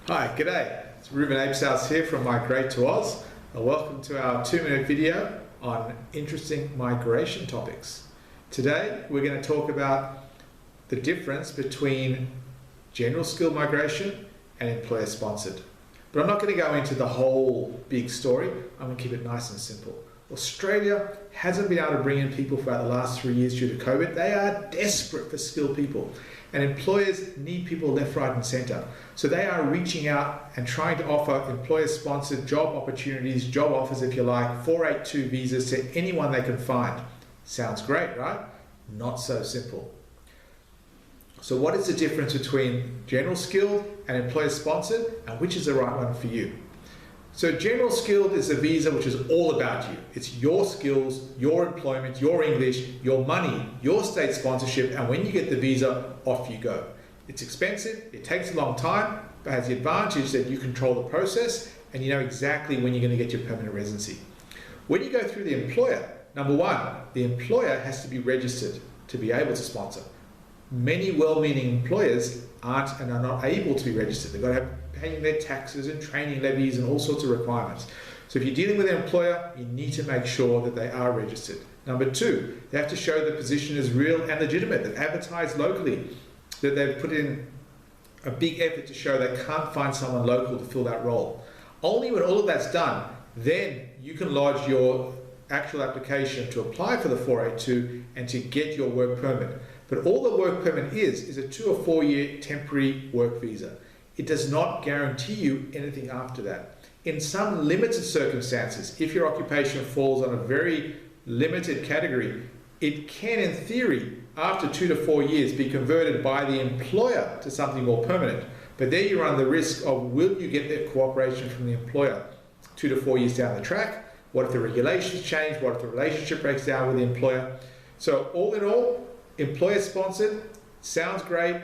Hi, g'day. It's Ruben Apeshouse here from Migrate to Oz. Welcome to our 2-minute video on interesting migration topics. Today we're going to talk about the difference between general skill migration and employer sponsored. But I'm not going to go into the whole big story. I'm going to keep it nice and simple. Australia hasn't been able to bring in people throughout the last 3 years due to COVID. They are desperate for skilled people. And employers need people left, right and centre. So they are reaching out and trying to offer employer-sponsored job opportunities, job offers if you like, 482 visas to anyone they can find. Sounds great, right? Not so simple. So what is the difference between general skilled and employer-sponsored, and which is the right one for you? So general skilled is a visa which is all about you. It's your skills, your employment, your English, your money, your state sponsorship, and when you get the visa, off you go. It's expensive, it takes a long time, but has the advantage that you control the process and you know exactly when you're going to get your permanent residency. When you go through the employer, number one, the employer has to be registered to be able to sponsor. Many well-meaning employers aren't and are not able to be registered. They've got to have paying their taxes and training levies and all sorts of requirements. So if you're dealing with an employer, you need to make sure that they are registered. Number two, they have to show the position is real and legitimate, that advertised locally, that they've put in a big effort to show they can't find someone local to fill that role. Only when all of that's done, then you can lodge your actual application to apply for the 482 and to get your work permit. But all the work permit is a 2 or 4 year temporary work visa. It does not guarantee you anything after that. In some limited circumstances, if your occupation falls on a very limited category, it can, in theory, after 2 to 4 years, be converted by the employer to something more permanent. But there you run the risk of, will you get the cooperation from the employer 2 to 4 years down the track? What if the regulations change? What if the relationship breaks down with the employer? So all in all, employer sponsored sounds great,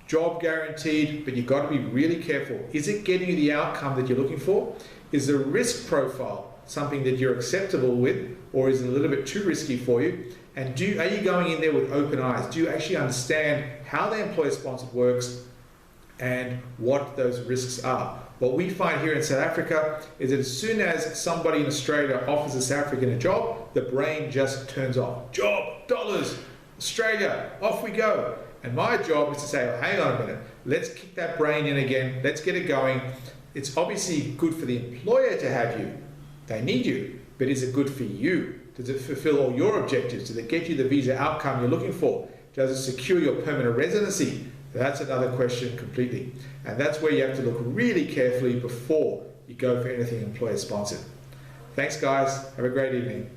job guaranteed, but you've got to be really careful. Is it getting you the outcome that you're looking for? Is the risk profile something that you're acceptable with, or is it a little bit too risky for you? And are you going in there with open eyes? Do you actually understand how the employer sponsored works and what those risks are? What we find here in South Africa is that as soon as somebody in Australia offers a South African a job, the brain just turns off. Job, dollars, Australia, off we go. And my job is to say, oh, hang on a minute, let's kick that brain in again, let's get it going. It's obviously good for the employer to have you. They need you, but is it good for you? Does it fulfill all your objectives? Does it get you the visa outcome you're looking for? Does it secure your permanent residency? That's another question completely. And that's where you have to look really carefully before you go for anything employer sponsored. Thanks guys, have a great evening.